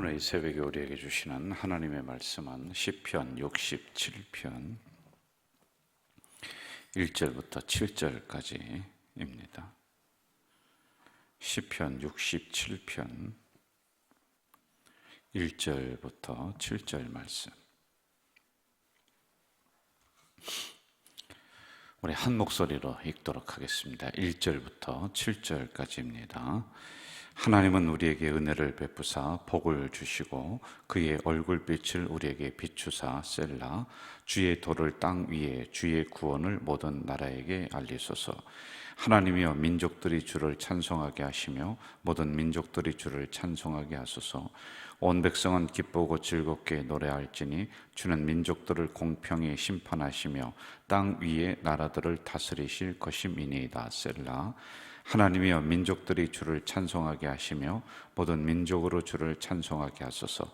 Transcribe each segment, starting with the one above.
오늘 이 새벽에 우리에게 주시는 하나님의 말씀은 시편 67편 1절부터 7절까지입니다. 시편 67편 1절부터 7절 말씀. 우리 한 목소리로 읽도록 하겠습니다. 1절부터 7절까지입니다. 하나님은 우리에게 은혜를 베푸사 복을 주시고 그의 얼굴빛을 우리에게 비추사 셀라. 주의 도를 땅 위에 주의 구원을 모든 나라에게 알리소서. 하나님이여 민족들이 주를 찬송하게 하시며 모든 민족들이 주를 찬송하게 하소서. 온 백성은 기쁘고 즐겁게 노래할지니 주는 민족들을 공평히 심판하시며 땅 위의 나라들을 다스리실 것임이니이다. 셀라. 하나님이여 민족들이 주를 찬송하게 하시며 모든 민족으로 주를 찬송하게 하소서.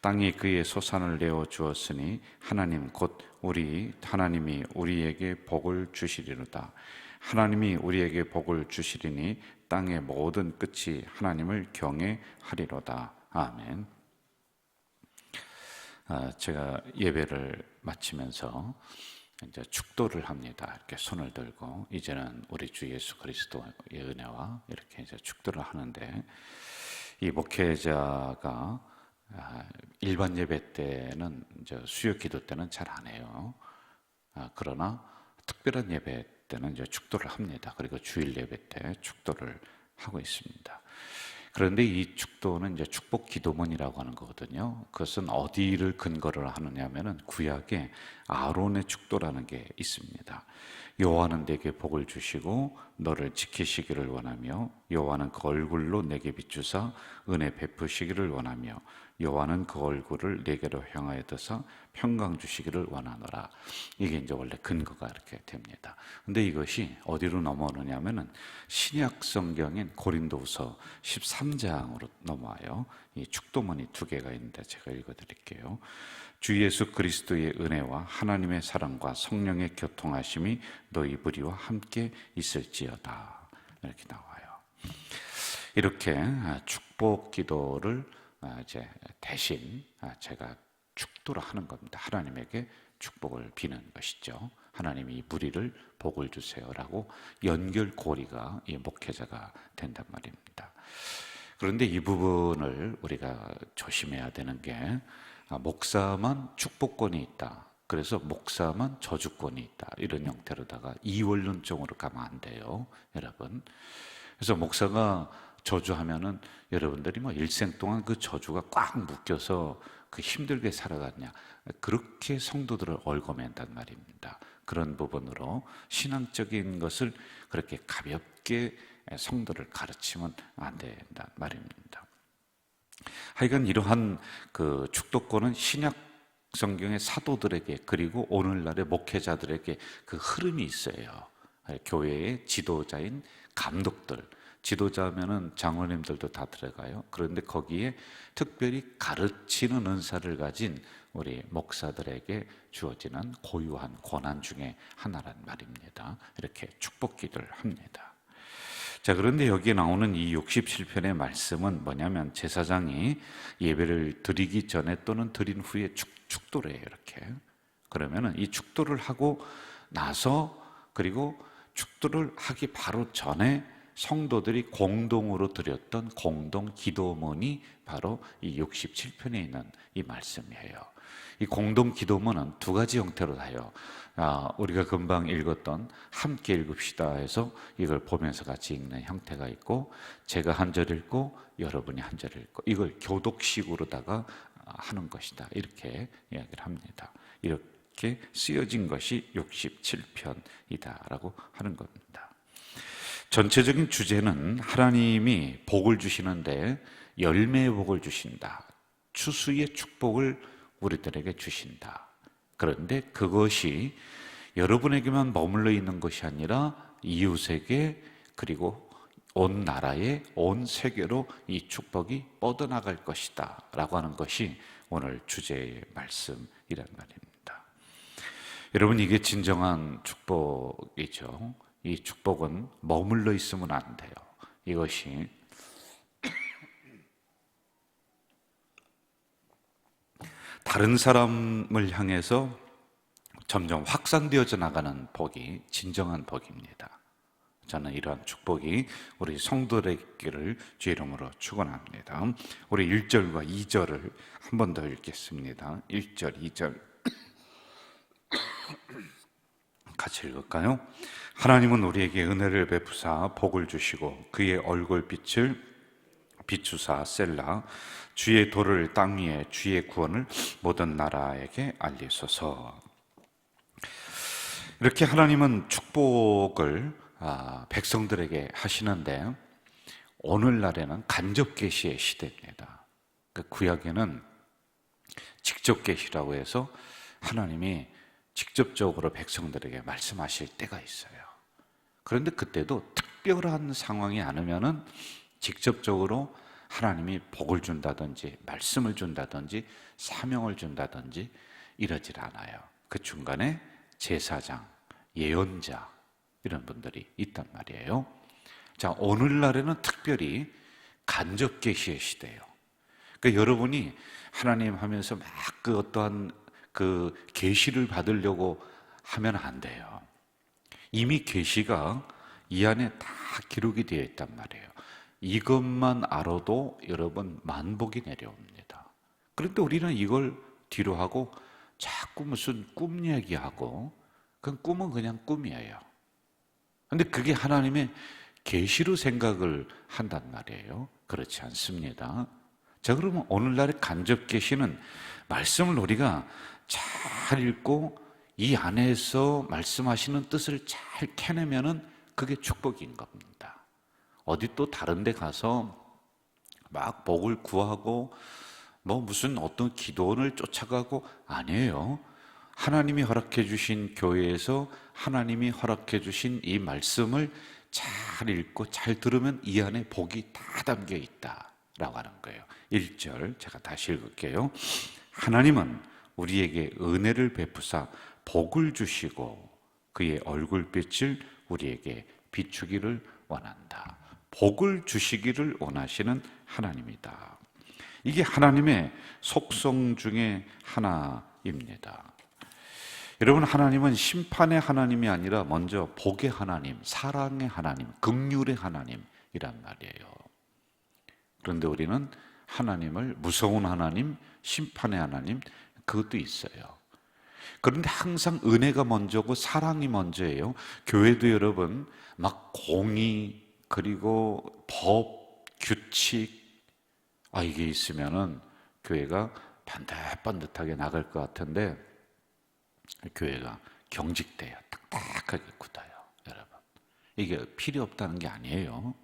땅이 그의 소산을 내어 주었으니 하나님 곧 우리 하나님이 우리에게 복을 주시리로다. 하나님이 우리에게 복을 주시리니 땅의 모든 끝이 하나님을 경외하리로다. 아멘. 제가 예배를 마치면서 이제 축도를 합니다. 이렇게 손을 들고 이제는 우리 주 예수 그리스도의 은혜와 이렇게 이제 축도를 하는데, 이 목회자가 일반 예배 때는 이제 수요 기도 때는 잘 안 해요. 그러나 특별한 예배 때는 이제 축도를 합니다. 그리고 주일 예배 때 축도를 하고 있습니다. 그런데 이 축도는 이제 축복 기도문이라고 하는 거거든요. 그것은 어디를 근거를 하느냐면은 구약에 아론의 축도라는 게 있습니다. 여호와는 내게 복을 주시고 너를 지키시기를 원하며 여호와는 그 얼굴로 내게 비추사 은혜 베푸시기를 원하며 여호와는 그 얼굴을 내게로 향하여 드사 평강 주시기를 원하노라. 이게 이제 원래 근거가 이렇게 됩니다. 근데 이것이 어디로 넘어오느냐면은 신약 성경인 고린도후서 13장으로 넘어와요. 이 축도문이 두 개가 있는데 제가 읽어드릴게요. 주 예수 그리스도의 은혜와 하나님의 사랑과 성령의 교통하심이 너희 무리와 함께 있을지어다. 이렇게 나와요. 이렇게 축복 기도를 이제 대신 제가 축도를 하는 겁니다. 하나님에게 축복을 비는 것이죠. 하나님이 이 무리를 복을 주세요라고 연결고리가 이 목회자가 된단 말입니다. 그런데 이 부분을 우리가 조심해야 되는 게, 목사만 축복권이 있다, 그래서 목사만 저주권이 있다, 이런 형태로다가 이원론적으로 가면 안 돼요, 여러분. 그래서 목사가 저주하면은 여러분들이 뭐 일생 동안 그 저주가 꽉 묶여서 그 힘들게 살아갔냐, 그렇게 성도들을 얽어맨단 말입니다. 그런 부분으로 신앙적인 것을 그렇게 가볍게 성도를 가르치면 안 된단 말입니다. 하여간 이러한 그 축도권은 신약 성경의 사도들에게 그리고 오늘날의 목회자들에게 그 흐름이 있어요. 교회의 지도자인 감독들, 지도자면은 장로님들도 다 들어가요. 그런데 거기에 특별히 가르치는 은사를 가진 우리 목사들에게 주어지는 고유한 권한 중에 하나란 말입니다. 이렇게 축복 기도를 합니다. 자, 그런데 여기에 나오는 이 67편의 말씀은 뭐냐면, 제사장이 예배를 드리기 전에 또는 드린 후에 축도를 해요, 이렇게. 그러면은 이 축도를 하고 나서, 그리고 축도를 하기 바로 전에 성도들이 공동으로 드렸던 공동 기도문이 바로 이 67편에 있는 이 말씀이에요. 이 공동 기도문은 두 가지 형태로 다요. 우리가 금방 읽었던 함께 읽읍시다 해서 이걸 보면서 같이 읽는 형태가 있고, 제가 한 절 읽고 여러분이 한 절 읽고, 이걸 교독식으로다가 하는 것이다, 이렇게 이야기를 합니다. 이렇게 쓰여진 것이 67편이다라고 하는 겁니다. 전체적인 주제는 하나님이 복을 주시는데 열매의 복을 주신다, 추수의 축복을 우리들에게 주신다. 그런데 그것이 여러분에게만 머물러 있는 것이 아니라 이웃에게, 그리고 온 나라에, 온 세계로 이 축복이 뻗어나갈 것이다 라고 하는 것이 오늘 주제의 말씀이란 말입니다. 여러분, 이게 진정한 축복이죠. 이 축복은 머물러 있으면 안 돼요. 이것이 다른 사람을 향해서 점점 확산되어져 나가는 복이 진정한 복입니다. 저는 이러한 축복이 우리 성도들에게를 주의 이름으로 축원합니다. 우리 1절과 2절을 한 번 더 읽겠습니다. 1절, 2절 같이 읽을까요? 하나님은 우리에게 은혜를 베푸사 복을 주시고 그의 얼굴빛을 비추사 셀라 주의 도를 땅 위에 주의 구원을 모든 나라에게 알리소서. 이렇게 하나님은 축복을 백성들에게 하시는데 오늘날에는 간접 계시의 시대입니다. 그 구약에는 직접 계시라고 해서 하나님이 직접적으로 백성들에게 말씀하실 때가 있어요. 그런데 그때도 특별한 상황이 아니면은 직접적으로 하나님이 복을 준다든지 말씀을 준다든지 사명을 준다든지 이러질 않아요. 그 중간에 제사장, 예언자 이런 분들이 있단 말이에요. 자, 오늘날에는 특별히 간접 계시의 시대예요. 그러니까 여러분이 하나님 하면서 막 그 어떠한 그 계시를 받으려고 하면 안 돼요. 이미 계시가 이 안에 다 기록이 되어 있단 말이에요. 이것만 알아도 여러분 만복이 내려옵니다. 그런데 우리는 이걸 뒤로 하고 자꾸 무슨 꿈 얘기하고 그 꿈은 그냥 꿈이에요. 근데 그게 하나님의 계시로 생각을 한단 말이에요. 그렇지 않습니다. 자, 그러면 오늘날의 간접 계시는 말씀을 우리가 잘 읽고 이 안에서 말씀하시는 뜻을 잘 캐내면은 그게 축복인 겁니다. 어디 또 다른 데 가서 막 복을 구하고 뭐 무슨 어떤 기도원을 쫓아가고 아니에요. 하나님이 허락해 주신 교회에서 하나님이 허락해 주신 이 말씀을 잘 읽고 잘 들으면 이 안에 복이 다 담겨 있다라고 하는 거예요. 1절 제가 다시 읽을게요. 하나님은 우리에게 은혜를 베푸사 복을 주시고 그의 얼굴빛을 우리에게 비추기를 원한다. 복을 주시기를 원하시는 하나님이다. 이게 하나님의 속성 중에 하나입니다. 여러분, 하나님은 심판의 하나님이 아니라 먼저 복의 하나님, 사랑의 하나님, 긍휼의 하나님이란 말이에요. 그런데 우리는 하나님을 무서운 하나님, 심판의 하나님, 그것도 있어요. 그런데 항상 은혜가 먼저고 사랑이 먼저예요. 교회도 여러분 막 공의 그리고 법, 규칙 이게 있으면은 교회가 반듯반듯하게 나갈 것 같은데 교회가 경직돼요. 딱딱하게 굳어요. 여러분, 이게 필요 없다는 게 아니에요.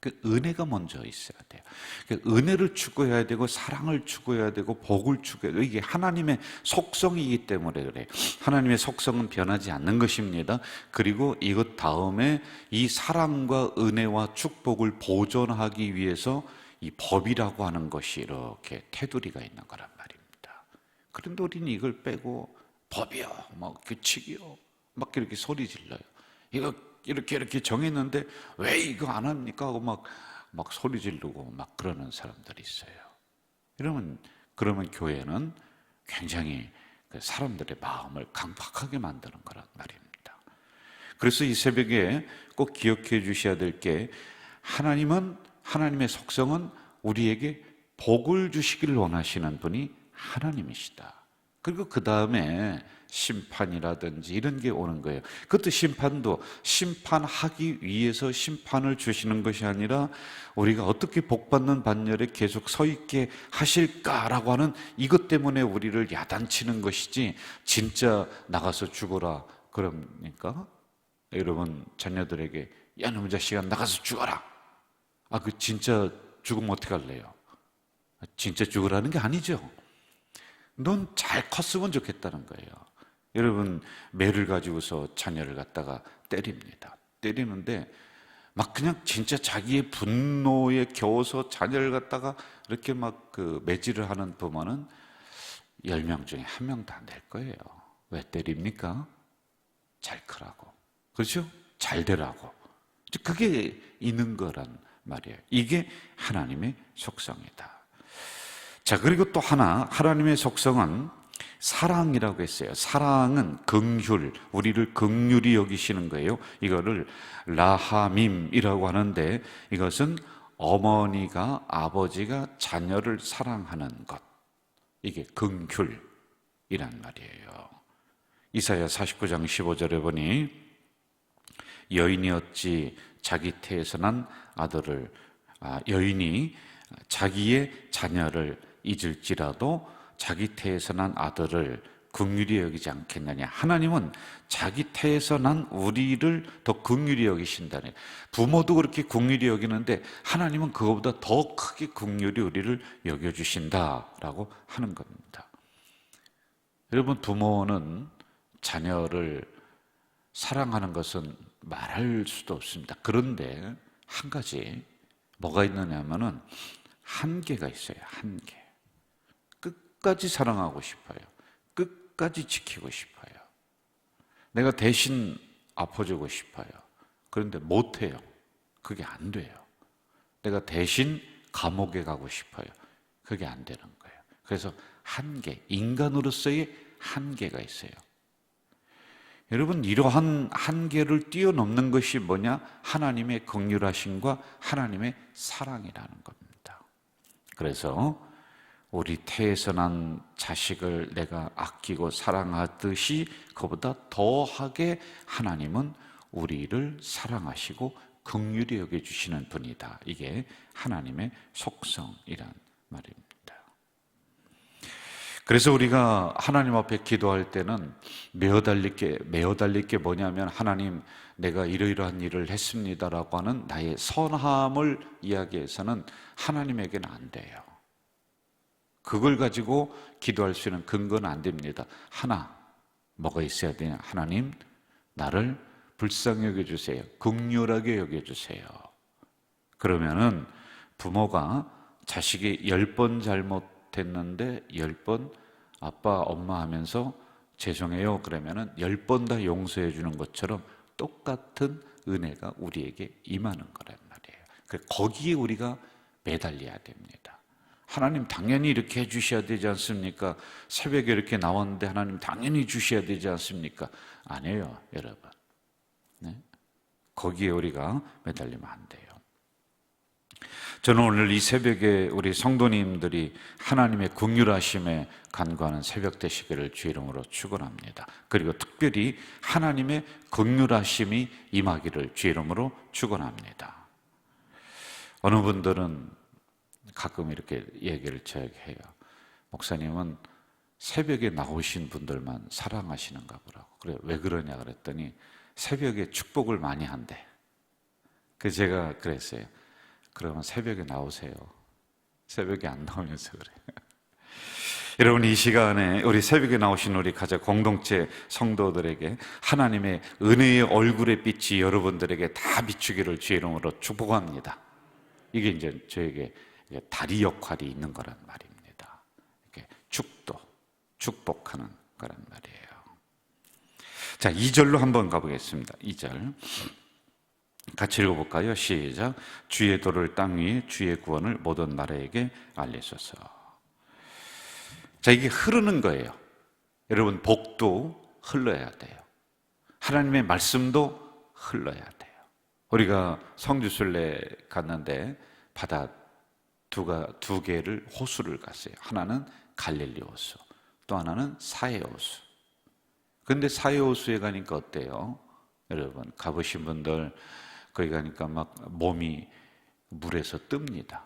그 은혜가 먼저 있어야 돼요. 그 은혜를 추구해야 되고 사랑을 추구해야 되고 복을 추구해야 되고 이게 하나님의 속성이기 때문에 그래요. 하나님의 속성은 변하지 않는 것입니다. 그리고 이것 다음에 이 사랑과 은혜와 축복을 보존하기 위해서 이 법이라고 하는 것이 이렇게 테두리가 있는 거란 말입니다. 그런데 우리는 이걸 빼고 법이요, 막 규칙이요, 막 이렇게 소리 질러요. 이거 이렇게 정했는데 왜 이거 안 합니까? 하고 막 소리 지르고 막 그러는 사람들이 있어요. 그러면 교회는 굉장히 그 사람들의 마음을 강팍하게 만드는 거란 말입니다. 그래서 이 새벽에 꼭 기억해 주셔야 될 게 하나님의 속성은 우리에게 복을 주시기를 원하시는 분이 하나님이시다. 그리고 그 다음에 심판이라든지 이런 게 오는 거예요. 그것도 심판도 심판하기 위해서 심판을 주시는 것이 아니라 우리가 어떻게 복받는 반열에 계속 서 있게 하실까라고 하는 이것 때문에 우리를 야단치는 것이지 진짜 나가서 죽어라 그럽니까? 여러분 자녀들에게 야 놈 자식아 나가서 죽어라. 그 진짜 죽으면 어떡할래요? 진짜 죽으라는 게 아니죠. 넌 잘 컸으면 좋겠다는 거예요. 여러분 매를 가지고서 자녀를 갖다가 때립니다. 때리는데 막 그냥 진짜 자기의 분노에 겨워서 자녀를 갖다가 이렇게 막 그 매질을 하는 부모는 10명 중에 1명도 안 될 거예요. 왜 때립니까? 잘 크라고. 그렇죠? 잘 되라고. 그게 있는 거란 말이에요. 이게 하나님의 속성이다. 자, 그리고 또 하나, 하나님의 속성은 사랑이라고 했어요. 사랑은 긍휼, 우리를 긍휼히 여기시는 거예요. 이거를 라하밈이라고 하는데, 이것은 어머니가, 아버지가 자녀를 사랑하는 것, 이게 긍휼이란 말이에요. 이사야 49장 15절에 보니 여인이 어찌 자기 태에서 난 아들을, 여인이 자기의 자녀를 잊을지라도 자기 태에서 난 아들을 긍휼히 여기지 않겠느냐. 하나님은 자기 태에서 난 우리를 더 긍휼히 여기신다네. 부모도 그렇게 긍휼히 여기는데 하나님은 그거보다 더 크게 긍휼히 우리를 여겨주신다라고 하는 겁니다. 여러분, 부모는 자녀를 사랑하는 것은 말할 수도 없습니다. 그런데 한 가지 뭐가 있느냐 하면은 한계가 있어요. 한계. 끝까지 사랑하고 싶어요. 끝까지 지키고 싶어요. 내가 대신 아파주고 싶어요. 그런데 못해요. 그게 안 돼요. 내가 대신 감옥에 가고 싶어요. 그게 안 되는 거예요. 그래서 한계, 인간으로서의 한계가 있어요. 여러분, 이러한 한계를 뛰어넘는 것이 뭐냐? 하나님의 긍휼하심과 하나님의 사랑이라는 겁니다. 그래서 우리 태에서 난 자식을 내가 아끼고 사랑하듯이 그보다 더하게 하나님은 우리를 사랑하시고 긍휼히 여겨주시는 분이다. 이게 하나님의 속성이란 말입니다. 그래서 우리가 하나님 앞에 기도할 때는 메어달릴 게 뭐냐면, 하나님, 내가 이러이러한 일을 했습니다라고 하는 나의 선함을 이야기해서는 하나님에게는 안 돼요. 그걸 가지고 기도할 수 있는 근거는 안 됩니다. 하나, 뭐가 있어야 되냐? 하나님, 나를 불쌍히 여겨주세요. 긍휼하게 여겨주세요. 그러면은 부모가 자식이 10번 잘못했는데 10번 아빠, 엄마 하면서 죄송해요 그러면은 10번 다 용서해 주는 것처럼 똑같은 은혜가 우리에게 임하는 거란 말이에요. 거기에 우리가 매달려야 됩니다. 하나님 당연히 이렇게 해주셔야 되지 않습니까? 새벽에 이렇게 나왔는데 하나님 당연히 주셔야 되지 않습니까? 아니에요, 여러분. 네? 거기에 우리가 매달리면 안 돼요. 저는 오늘 이 새벽에 우리 성도님들이 하나님의 긍휼하심에 간구하는 새벽 되시기를 주의 이름으로 축원합니다. 그리고 특별히 하나님의 긍휼하심이 임하기를 주의 이름으로 축원합니다. 어느 분들은 가끔 이렇게 얘기를 저에게 해요. 목사님은 새벽에 나오신 분들만 사랑하시는가 보라고. 그래, 왜 그러냐 그랬더니 새벽에 축복을 많이 한대. 그래서 제가 그랬어요. 그러면 새벽에 나오세요. 새벽에 안 나오면서 그래. 여러분, 이 시간에 우리 새벽에 나오신 우리 가족 공동체 성도들에게 하나님의 은혜의 얼굴의 빛이 여러분들에게 다 비추기를 주의 이름으로 축복합니다. 이게 이제 저에게 다리 역할이 있는 거란 말입니다. 이렇게 축복하는 거란 말이에요. 자, 2절로 한번 가보겠습니다. 2절 같이 읽어볼까요? 시작. 주의 도를 땅 위에 주의 구원을 모든 나라에게 알리소서. 자, 이게 흐르는 거예요. 여러분, 복도 흘러야 돼요. 하나님의 말씀도 흘러야 돼요. 우리가 성지순례 갔는데 바다 두 개를 호수를 갔어요. 하나는 갈릴리 호수, 또 하나는 사해 호수. 근데 사해 호수에 가니까 어때요? 여러분, 가보신 분들 거기 가니까 막 몸이 물에서 뜹니다.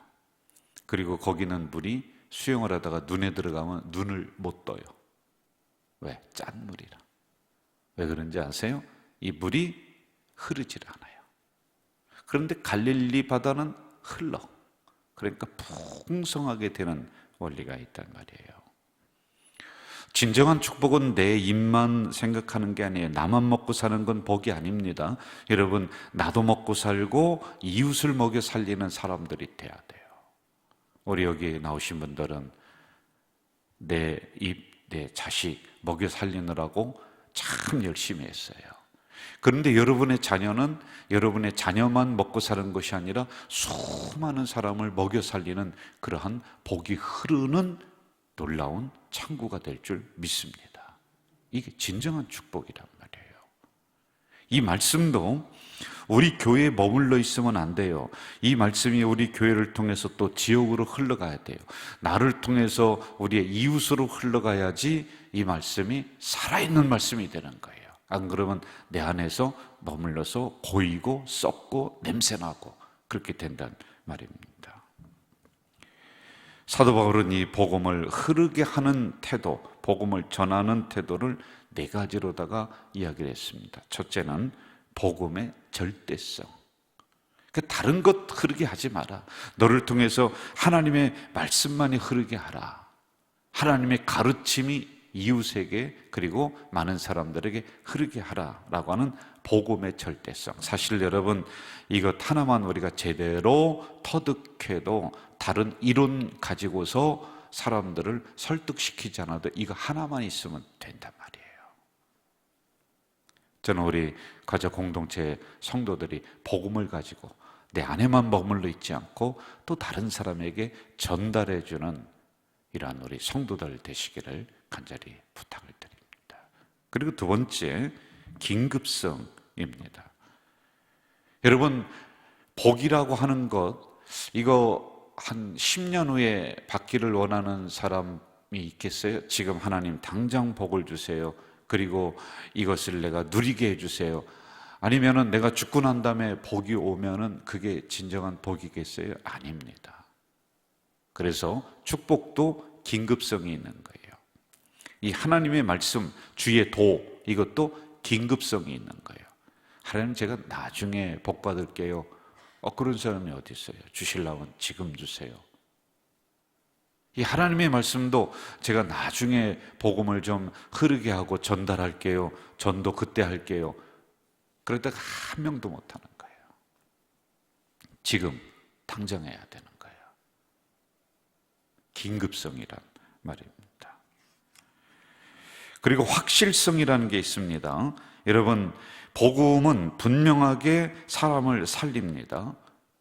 그리고 거기는 물이 수영을 하다가 눈에 들어가면 눈을 못 떠요. 왜? 짠 물이라. 왜 그런지 아세요? 이 물이 흐르질 않아요. 그런데 갈릴리 바다는 흘러. 그러니까 풍성하게 되는 원리가 있단 말이에요. 진정한 축복은 내 입만 생각하는 게 아니에요. 나만 먹고 사는 건 복이 아닙니다. 여러분, 나도 먹고 살고 이웃을 먹여 살리는 사람들이 돼야 돼요. 우리 여기 나오신 분들은 내 입, 내 자식 먹여 살리느라고 참 열심히 했어요. 그런데 여러분의 자녀는 여러분의 자녀만 먹고 사는 것이 아니라 수많은 사람을 먹여 살리는 그러한 복이 흐르는 놀라운 창구가 될 줄 믿습니다. 이게 진정한 축복이란 말이에요. 이 말씀도 우리 교회에 머물러 있으면 안 돼요. 이 말씀이 우리 교회를 통해서 또 지역으로 흘러가야 돼요. 나를 통해서 우리의 이웃으로 흘러가야지 이 말씀이 살아있는 말씀이 되는 거예요. 안 그러면 내 안에서 머물러서 고이고 썩고 냄새나고 그렇게 된다는 말입니다. 사도 바울은 이 복음을 흐르게 하는 태도, 복음을 전하는 태도를 네 가지로다가 이야기를 했습니다. 첫째는 복음의 절대성. 다른 것 흐르게 하지 마라. 너를 통해서 하나님의 말씀만이 흐르게 하라. 하나님의 가르침이 이웃에게 그리고 많은 사람들에게 흐르게 하라라고 하는 복음의 절대성. 사실 여러분, 이것 하나만 우리가 제대로 터득해도 다른 이론 가지고서 사람들을 설득시키지 않아도 이거 하나만 있으면 된단 말이에요. 저는 우리 가족 공동체 성도들이 복음을 가지고 내 안에만 머물러 있지 않고 또 다른 사람에게 전달해주는 이러한 우리 성도들 되시기를 간절히 부탁을 드립니다. 그리고 두 번째, 긴급성입니다. 여러분, 복이라고 하는 것, 이거 한 10년 후에 받기를 원하는 사람이 있겠어요? 지금 하나님 당장 복을 주세요. 그리고 이것을 내가 누리게 해주세요. 아니면은 내가 죽고 난 다음에 복이 오면은 그게 진정한 복이겠어요? 아닙니다. 그래서 축복도 긴급성이 있는 거예요. 이 하나님의 말씀, 주의 도, 이것도 긴급성이 있는 거예요. 하나님, 제가 나중에 복 받을게요. 그런 사람이 어디 있어요? 주시려면 지금 주세요. 이 하나님의 말씀도 제가 나중에 복음을 좀 흐르게 하고 전달할게요. 전도 그때 할게요. 그러다가 한 명도 못 하는 거예요. 지금 당장 해야 되는 거예요. 긴급성이란 말입니다. 그리고 확실성이라는 게 있습니다. 여러분, 복음은 분명하게 사람을 살립니다.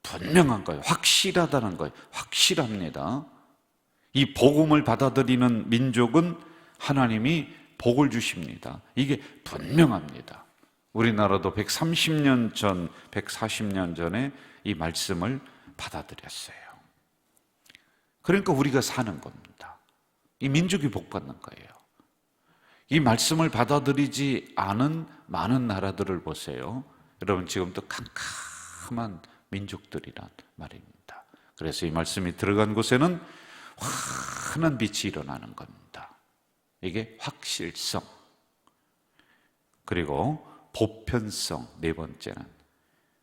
분명한 거예요. 확실하다는 거예요. 확실합니다. 이 복음을 받아들이는 민족은 하나님이 복을 주십니다. 이게 분명합니다. 우리나라도 130년 전, 140년 전에 이 말씀을 받아들였어요. 그러니까 우리가 사는 겁니다. 이 민족이 복 받는 거예요. 이 말씀을 받아들이지 않은 많은 나라들을 보세요. 여러분, 지금 또 캄캄한 민족들이란 말입니다. 그래서 이 말씀이 들어간 곳에는 환한 빛이 일어나는 겁니다. 이게 확실성. 그리고 보편성, 네 번째는.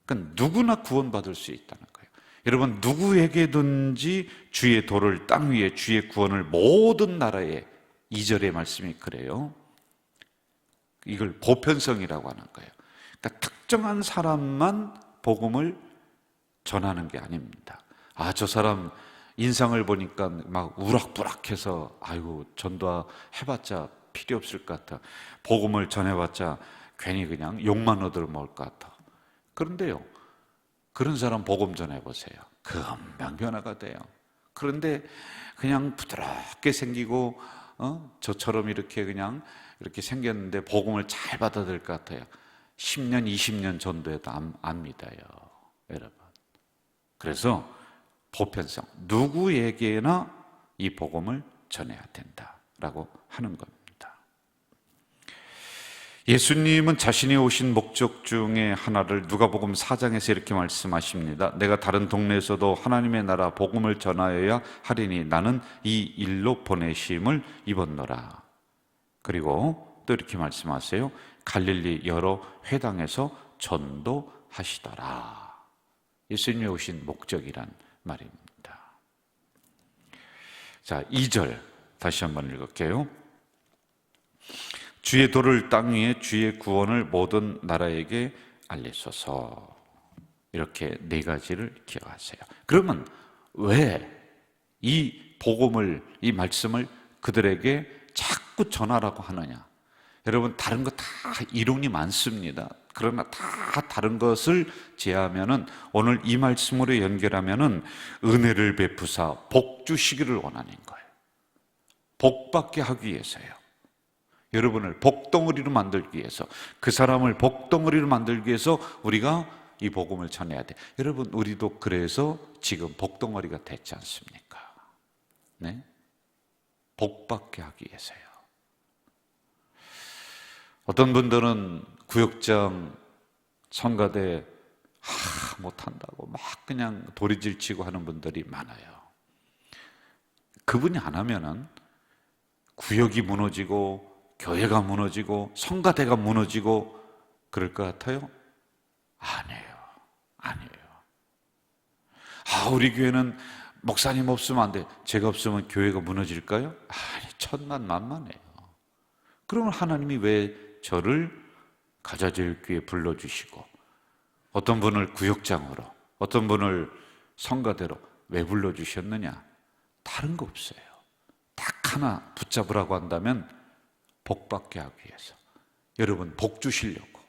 그러니까 누구나 구원받을 수 있다는 거예요. 여러분, 누구에게든지 주의 도를 땅 위에 주의 구원을 모든 나라에, 2절의 말씀이 그래요. 이걸 보편성이라고 하는 거예요. 그러니까 특정한 사람만 복음을 전하는 게 아닙니다. 저 사람 인상을 보니까 막 우락부락해서 아이고 전도해봤자 필요 없을 것 같아. 복음을 전해봤자 괜히 그냥 욕만 얻어먹을 것 같아. 그런데요, 그런 사람 복음 전해보세요. 금방 변화가 돼요. 그런데 그냥 부드럽게 생기고 저처럼 이렇게 그냥 이렇게 생겼는데 복음을 잘 받아들일 것 같아요. 10년, 20년 전도해도 안 믿어요, 여러분. 그래서 보편성, 누구에게나 이 복음을 전해야 된다라고 하는 겁니다. 예수님은 자신이 오신 목적 중에 하나를 누가복음 4장에서 이렇게 말씀하십니다. 내가 다른 동네에서도 하나님의 나라 복음을 전하여야 하리니 나는 이 일로 보내심을 입었노라. 그리고 또 이렇게 말씀하세요. 갈릴리 여러 회당에서 전도하시더라. 예수님이 오신 목적이란 말입니다. 자, 2절 다시 한번 읽을게요. 주의 도를 땅 위에 주의 구원을 모든 나라에게 알리소서. 이렇게 네 가지를 기억하세요. 그러면 왜 이 복음을, 이 말씀을 그들에게 자꾸 전하라고 하느냐? 여러분, 다른 거 다 이론이 많습니다. 그러나 다 다른 것을 제하면은 오늘 이 말씀으로 연결하면은 은혜를 베푸사 복 주시기를 원하는 거예요. 복 받게 하기 위해서요. 여러분을 복덩어리로 만들기 위해서, 그 사람을 복덩어리로 만들기 위해서 우리가 이 복음을 전해야 돼. 여러분, 우리도 그래서 지금 복덩어리가 됐지 않습니까? 네? 복 받게 하기 위해서요. 어떤 분들은 구역장, 성가대 못한다고 막 그냥 도리질치고 하는 분들이 많아요. 그분이 안 하면은 구역이 무너지고 교회가 무너지고 성가대가 무너지고 그럴 것 같아요? 아니에요. 우리 교회는 목사님 없으면 안 돼. 제가 없으면 교회가 무너질까요? 아니, 천만만만해요. 그러면 하나님이 왜 저를 가자제일교회에 불러주시고 어떤 분을 구역장으로, 어떤 분을 성가대로 왜 불러주셨느냐? 다른 거 없어요. 딱 하나 붙잡으라고 한다면 복 받게 하기 위해서, 여러분 복 주시려고.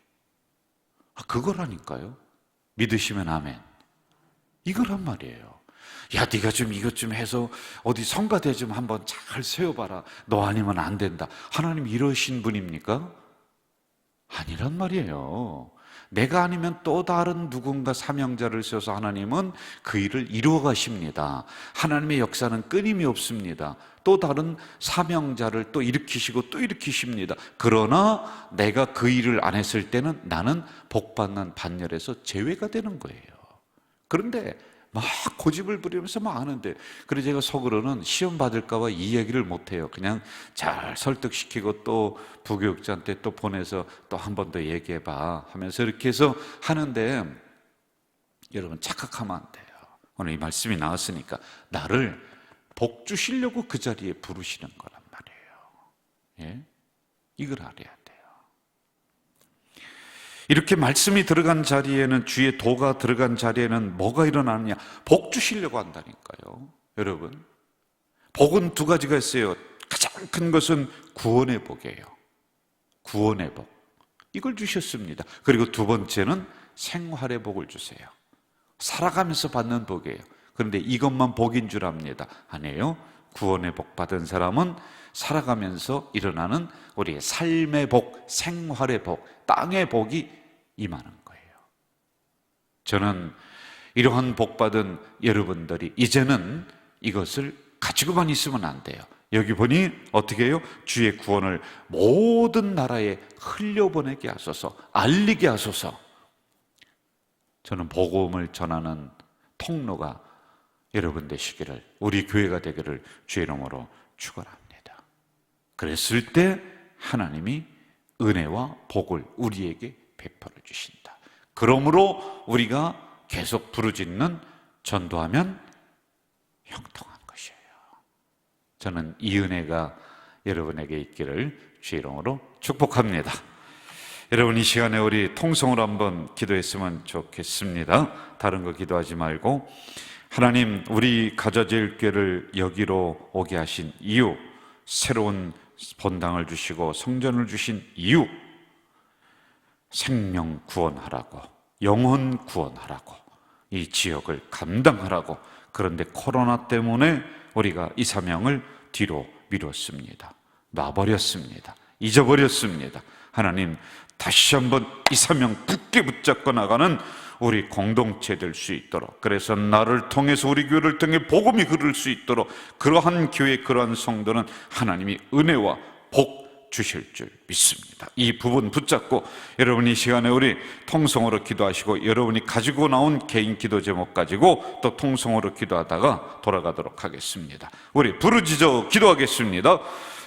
그거라니까요. 믿으시면 아멘. 이거란 말이에요. 야, 네가 좀 이것 좀 해서 어디 성가대 좀 한번 잘 세워봐라. 너 아니면 안 된다. 하나님 이러신 분입니까? 아니란 말이에요. 내가 아니면 또 다른 누군가 사명자를 세워서 하나님은 그 일을 이루어 가십니다. 하나님의 역사는 끊임이 없습니다. 또 다른 사명자를 또 일으키시고 또 일으키십니다. 그러나 내가 그 일을 안 했을 때는 나는 복받는 반열에서 제외가 되는 거예요. 그런데 막 고집을 부리면서 막 하는데, 그래서 제가 속으로는 시험 받을까 봐 이 얘기를 못 해요. 그냥 잘 설득시키고 또 부교육자한테 또 보내서 또 한 번 더 얘기해 봐 하면서 이렇게 해서 하는데, 여러분 착각하면 안 돼요. 오늘 이 말씀이 나왔으니까 나를 복 주시려고 그 자리에 부르시는 거란 말이에요. 예? 이걸 알아야 돼요. 이렇게 말씀이 들어간 자리에는, 주의 도가 들어간 자리에는 뭐가 일어나느냐? 복 주시려고 한다니까요. 여러분, 복은 두 가지가 있어요. 가장 큰 것은 구원의 복이에요. 구원의 복, 이걸 주셨습니다. 그리고 두 번째는 생활의 복을 주세요. 살아가면서 받는 복이에요. 그런데 이것만 복인 줄 압니다. 아니에요. 구원의 복 받은 사람은 살아가면서 일어나는 우리의 삶의 복, 생활의 복, 땅의 복이 임하는 거예요. 저는 이러한 복 받은 여러분들이 이제는 이것을 가지고만 있으면 안 돼요. 여기 보니 어떻게 해요? 주의 구원을 모든 나라에 흘려보내게 하소서, 알리게 하소서. 저는 복음을 전하는 통로가 여러분 되시기를, 우리 교회가 되기를 주의 이름으로 축원합니다. 그랬을 때 하나님이 은혜와 복을 우리에게 베풀어 주신다. 그러므로 우리가 계속 부르짖는, 전도하면 형통한 것이에요. 저는 이 은혜가 여러분에게 있기를 주의 이름으로 축복합니다. 여러분, 이 시간에 우리 통성으로 한번 기도했으면 좋겠습니다. 다른 거 기도하지 말고, 하나님, 우리 가자제일교회를 여기로 오게 하신 이유, 새로운 본당을 주시고 성전을 주신 이유, 생명 구원하라고, 영혼 구원하라고, 이 지역을 감당하라고. 그런데 코로나 때문에 우리가 이 사명을 뒤로 미뤘습니다. 놔버렸습니다. 잊어버렸습니다. 하나님, 다시 한번 이 사명 굳게 붙잡고 나가는 우리 공동체 될 수 있도록, 그래서 나를 통해서 우리 교회를 통해 복음이 흐를 수 있도록, 그러한 교회, 그러한 성도는 하나님이 은혜와 복 주실 줄 믿습니다. 이 부분 붙잡고 여러분 이 시간에 우리 통성으로 기도하시고, 여러분이 가지고 나온 개인 기도 제목 가지고 또 통성으로 기도하다가 돌아가도록 하겠습니다. 우리 부르짖어 기도하겠습니다.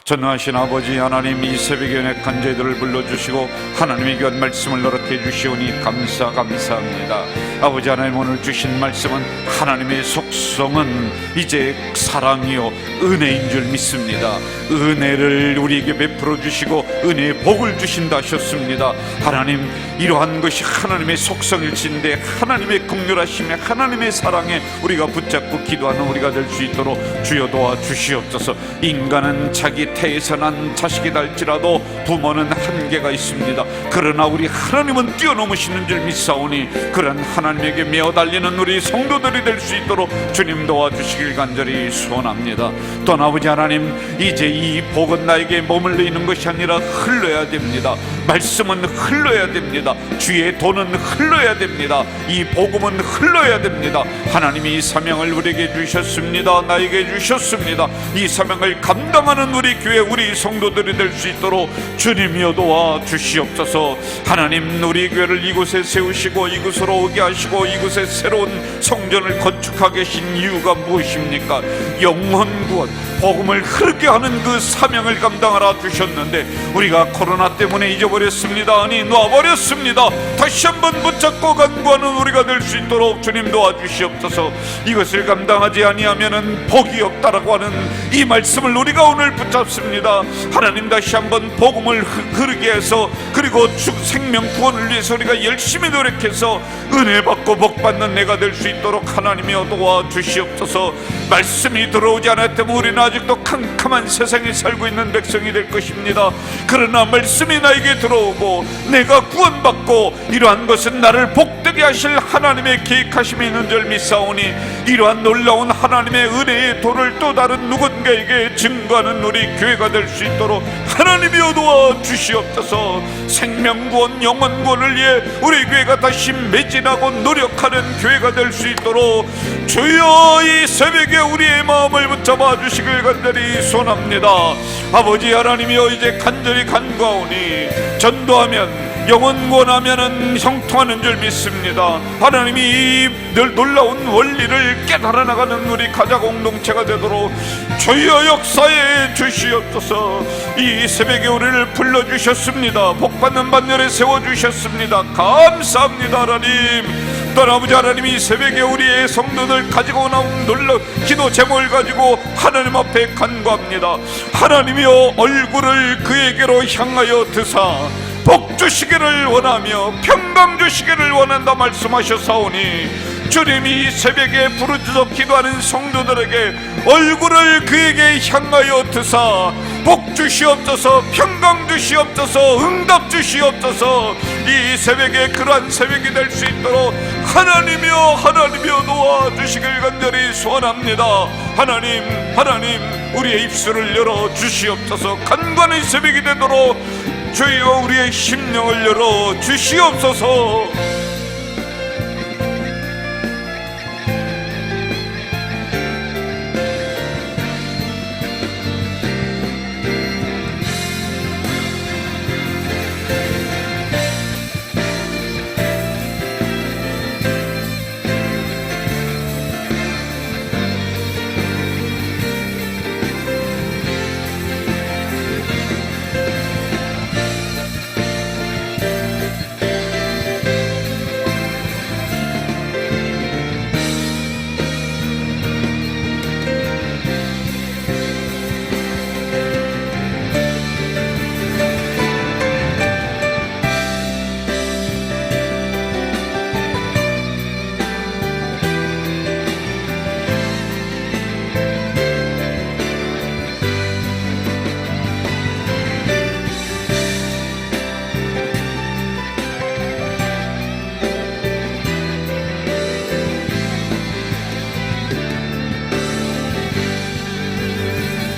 전능하신 아버지 하나님, 이 새벽에 연약한 저희들을 불러주시고 하나님의 귀한 말씀을 노력해 주시오니 감사합니다. 아버지 하나님, 오늘 주신 말씀은 하나님의 속성은 이제 사랑이요 은혜인 줄 믿습니다. 은혜를 우리에게 베풀어 주시고 은혜의 복을 주신다 하셨습니다. 하나님, 이러한 것이 하나님의 속성일진데 하나님의 긍휼하심에 하나님의 사랑에 우리가 붙잡고 기도하는 우리가 될 수 있도록 주여 도와주시옵소서. 인간은 자기 태에서 난 자식이다 할지라도 부모는 한계가 있습니다. 그러나 우리 하나님은 뛰어넘으시는 줄 믿사오니 그런 하나님에게 메어달리는 우리 성도들이 될 수 있도록 주님 도와주시길 간절히 소원합니다. 또한 아버지 하나님, 이제 이 복은 나에게 머물러 있는 것이 아니라 흘러야 됩니다. 말씀은 흘러야 됩니다. 주의 돈은 흘러야 됩니다. 이 복음은 흘러야 됩니다. 하나님이 이 사명을 우리에게 주셨습니다. 나에게 주셨습니다. 이 사명을 감당하는 우리 교회 우리 성도들이 될 수 있도록 주님이여 도와 주시옵소서. 하나님, 우리 교회를 이곳에 세우시고 이곳으로 오게 하시고 이곳에 새로운 성전을 건축하게 하신 이유가 무엇입니까? 영혼 구원, 복음을 흐르게 하는 그 사명을 감당하라 주셨는데 우리가 코로나 때문에 잊어버렸습니다. 아니, 놔버렸습니다. 다시 한번 붙잡고 간구하는 우리가 될 수 있도록 주님 도와주시옵소서. 이것을 감당하지 아니하면은 복이 없다라고 하는 이 말씀을 우리가 오늘 붙잡습니다. 하나님, 다시 한번 복음을 흐르게 해서 그리고 생명 구원을 위해서 우리가 열심히 노력해서 은혜 받고 복 받는 내가 될 수 있도록 하나님이여 도와주시옵소서. 말씀이 들어오지 않았다면 우리는 아직도 캄캄한 세상에 살고 있는 백성이 될 것입니다. 그러나 말씀이 나에게 들어오고 내가 구원받고 이러한 것은 나를 복되게 하실 하나님의 계획하심이 있는 줄 믿사오니 이러한 놀라운 하나님의 은혜의 도를 또 다른 누군가에게 증거하는 우리 교회가 될 수 있도록 하나님이여 도와주시옵소서. 생명구원, 영혼구원을 위해 우리 교회가 다시 매진하고 노력하는 교회가 될 수 있도록 주여 이 새벽에 우리의 마음을 붙잡아 주시길 간절히 소원합니다. 아버지 하나님이여, 이제 간절히 간구하오니 전도하면 영혼 구원하면은 형통하는 줄 믿습니다. 하나님이 이 놀라운 원리를 깨달아 나가는 우리 가자 공동체가 되도록 주여 역사에 주시옵소서. 이 새벽에 우리를 불러주셨습니다. 복받는 반열에 세워주셨습니다. 감사합니다. 하나님, 또한 아버지 하나님, 이 새벽에 우리의 성도들 가지고 나온 놀라운 기도 제목을 가지고 하나님 앞에 간구합니다. 하나님이여, 얼굴을 그에게로 향하여 드사 복 주시기를 원하며 평강 주시기를 원한다 말씀하셨사오니 주님이 이 새벽에 부르짖어 기도하는 성도들에게 얼굴을 그에게 향하여 드사 복 주시옵소서, 평강 주시옵소서, 응답 주시옵소서. 이 새벽에 그러한 새벽이 될 수 있도록 하나님이여 도와주시길 간절히 소원합니다. 하나님, 우리의 입술을 열어 주시옵소서. 간구하는 새벽이 되도록 주여 우리의 심령을 열어 주시옵소서.